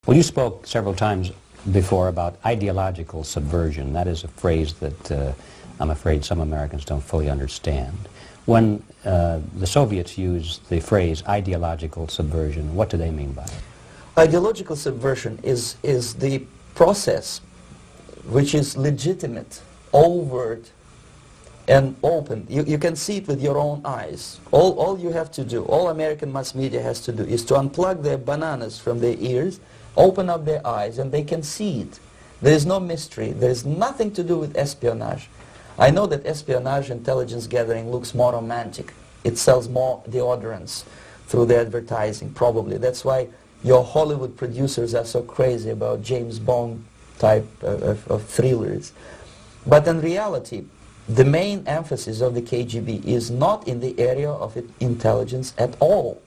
Well, you spoke several times before about ideological subversion. That is a phrase that I'm afraid some Americans don't fully understand. When the Soviets used the phrase ideological subversion, what do they mean by it? Ideological subversion is the process which is legitimate, overt, and open. You can see it with your own eyes. All you have to do, all American mass media has to do, is to unplug their bananas from their ears, open up their eyes, and they can see it. There is no mystery. There is nothing to do with espionage. I know that espionage, intelligence gathering, looks more romantic. It sells more deodorants through the advertising, probably. That's why your Hollywood producers are so crazy about James Bond type of thrillers. But in reality, the main emphasis of the KGB is not in the area of intelligence at all.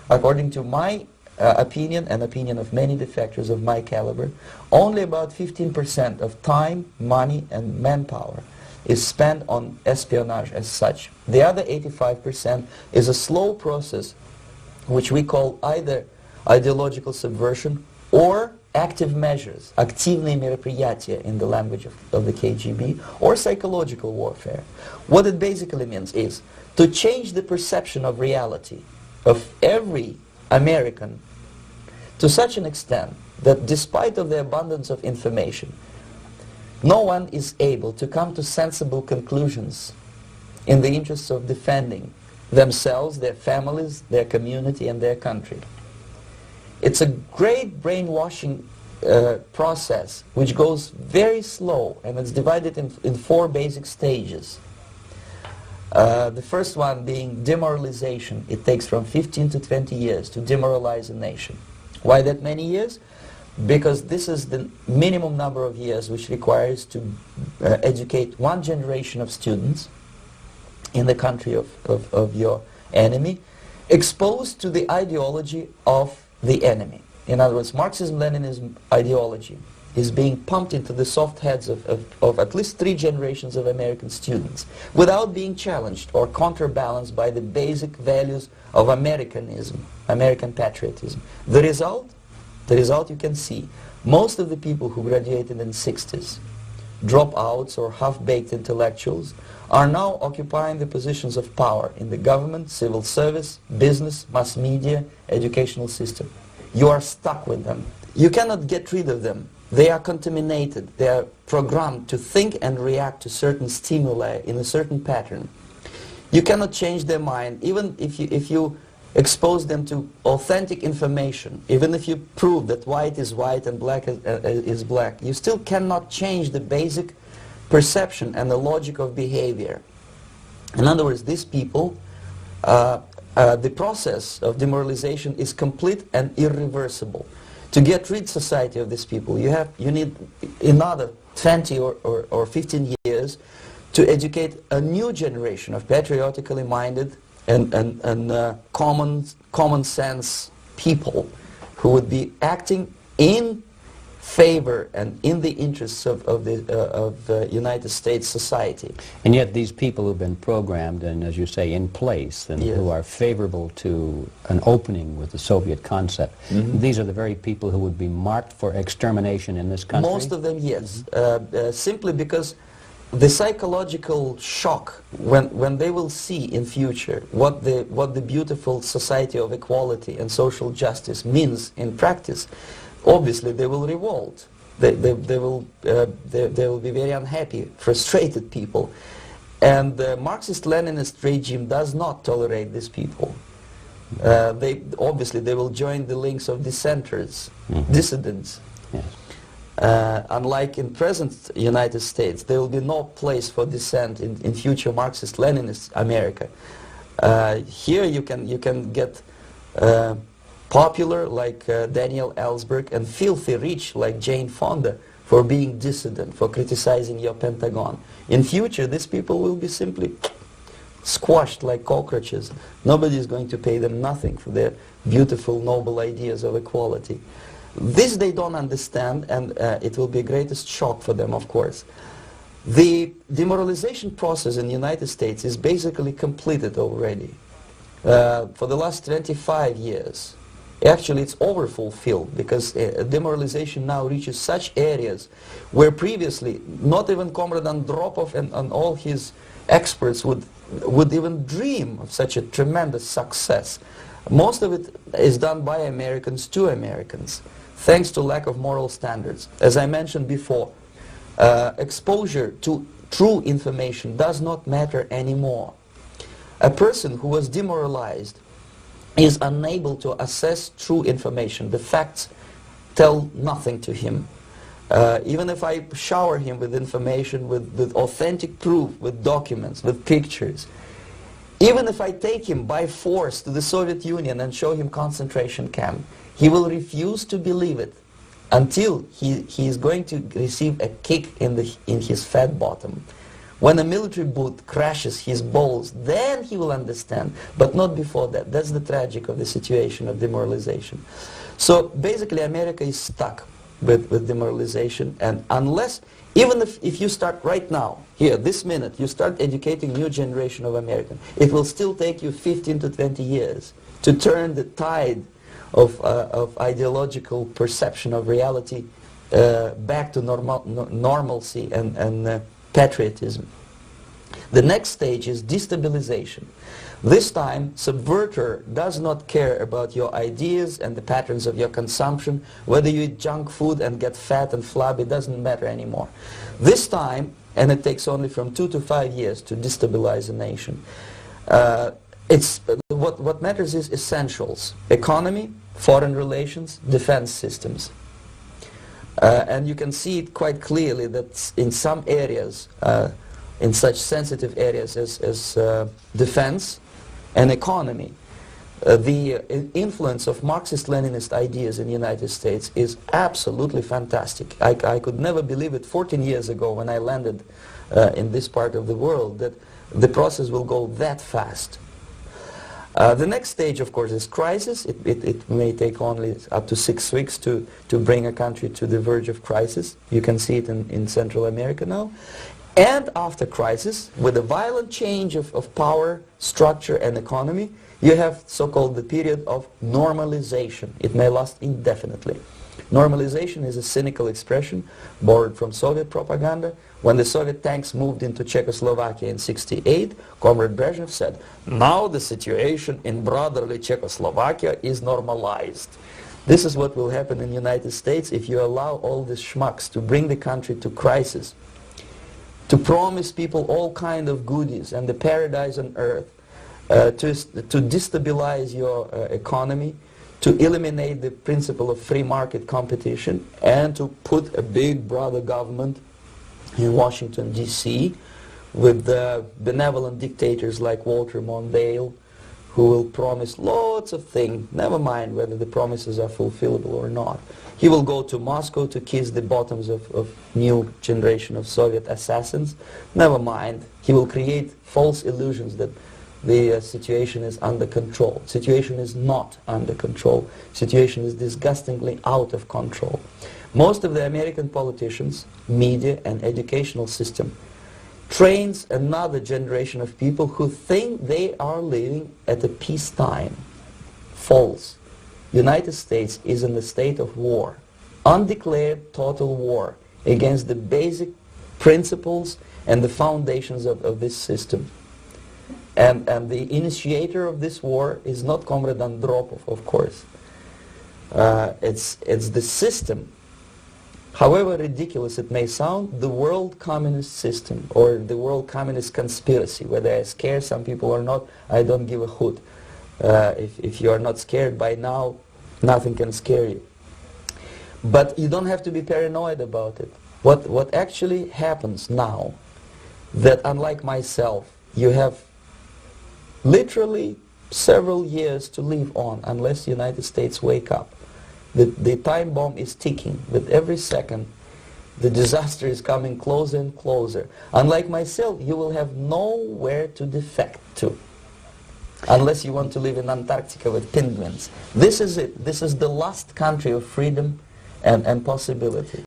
According to my opinion and opinion of many defectors of my caliber, only about 15% of time, money, and manpower is spent on espionage as such. The other 85% is a slow process which we call either ideological subversion or active measures, активные мероприятия in the language of the KGB, or psychological warfare. What it basically means is to change the perception of reality of every American to such an extent that despite of the abundance of information, no one is able to come to sensible conclusions in the interests of defending themselves, their families, their community, and their country. It's a great brainwashing process which goes very slow, and it's divided in four basic stages. The first one being demoralization. It takes from 15 to 20 years to demoralize a nation. Why that many years? Because this is the minimum number of years which requires to educate one generation of students in the country of your enemy, exposed to the ideology of the enemy. In other words, Marxism-Leninism ideology is being pumped into the soft heads of at least 3 generations of American students without being challenged or counterbalanced by the basic values of Americanism, American patriotism. The result you can see. Most of the people who graduated in the 60s, dropouts or half-baked intellectuals, are now occupying the positions of power in the government, civil service, business, mass media, educational system. You are stuck with them. You cannot get rid of them. They are contaminated. They are programmed to think and react to certain stimuli in a certain pattern. You cannot change their mind, even if you expose them to authentic information, even if you prove that white is white and black is black. You still cannot change the basic perception and the logic of behavior. In other words, these people, the process of demoralization is complete and irreversible. To get rid of society of these people, you need another 20 or 15 years to educate a new generation of patriotically minded and common sense people who would be acting in favor and in the interests of the United States society. And yet these people who've been programmed and, as you say, in place and Yes. who are favorable to an opening with the Soviet concept, these are the very people who would be marked for extermination in this country? Most of them, yes. Simply because the psychological shock when they will see in future what the beautiful society of equality and social justice means in practice, obviously they will revolt. They will be very unhappy, frustrated people. And the Marxist-Leninist regime does not tolerate these people. Obviously they will join the links of dissenters, dissidents. Yes. Unlike in present United States, there will be no place for dissent in future Marxist-Leninist America. Here you can get popular like Daniel Ellsberg and filthy rich like Jane Fonda for being dissident, for criticizing your Pentagon. In future, these people will be simply squashed like cockroaches. Nobody is going to pay them nothing for their beautiful, noble ideas of equality. This they don't understand, and it will be a greatest shock for them, of course. The demoralization process in the United States is basically completed already. For the last 25 years, Actually, it's overfulfilled, because demoralization now reaches such areas where previously not even Comrade Andropov and all his experts would even dream of such a tremendous success. Most of it is done by Americans to Americans, thanks to lack of moral standards. As I mentioned before, exposure to true information does not matter anymore. A person who was demoralized is unable to assess true information. The facts tell nothing to him. Even if I shower him with information, with authentic proof, with documents, with pictures, even if I take him by force to the Soviet Union and show him concentration camp, he will refuse to believe it until he is going to receive a kick in his fat bottom. When a military boot crashes his balls, then he will understand, but not before that. That's the tragic of the situation of demoralization. So basically America is stuck with demoralization, and unless, even if you start right now, here, this minute, you start educating new generation of Americans, it will still take you 15 to 20 years to turn the tide of ideological perception of reality back to normalcy and patriotism. The next stage is destabilization. This time, subverter does not care about your ideas and the patterns of your consumption. Whether you eat junk food and get fat and flabby, it doesn't matter anymore. This time, and it takes only from 2 to 5 years to destabilize a nation, what matters is essentials: economy, foreign relations, defense systems. And you can see it quite clearly that in some areas, in such sensitive areas as defense and economy, the influence of Marxist-Leninist ideas in the United States is absolutely fantastic. I could never believe it 14 years ago when I landed in this part of the world that the process will go that fast. The next stage, of course, is crisis. It may take only up to 6 weeks to bring a country to the verge of crisis. You can see it in Central America now. And after crisis, with a violent change of power, structure, and economy, you have so-called the period of normalization. It may last indefinitely. Normalization is a cynical expression borrowed from Soviet propaganda. When the Soviet tanks moved into Czechoslovakia in '68, Comrade Brezhnev said, "Now the situation in brotherly Czechoslovakia is normalized." This is what will happen in the United States if you allow all these schmucks to bring the country to crisis, to promise people all kind of goodies and the paradise on earth, to destabilize your economy, to eliminate the principle of free market competition, and to put a big brother government in Washington, D.C., with benevolent dictators like Walter Mondale, who will promise lots of things, never mind whether the promises are fulfillable or not. He will go to Moscow to kiss the bottoms of new generation of Soviet assassins, never mind. He will create false illusions that the situation is under control. Situation is not under control. Situation is disgustingly out of control. Most of the American politicians, media, and educational system trains another generation of people who think they are living at a peacetime. False. United States is in a state of war, undeclared total war against the basic principles and the foundations of this system. And the initiator of this war is not Comrade Andropov, of course. It's the system. However ridiculous it may sound, the world communist system or the world communist conspiracy, whether I scare some people or not, I don't give a hoot. If you are not scared by now, nothing can scare you. But you don't have to be paranoid about it. What actually happens now, that unlike myself, you have literally several years to live on unless the United States wake up. The time bomb is ticking. With every second, the disaster is coming closer and closer. Unlike myself, you will have nowhere to defect to, unless you want to live in Antarctica with penguins. This is it. This is the last country of freedom and possibility.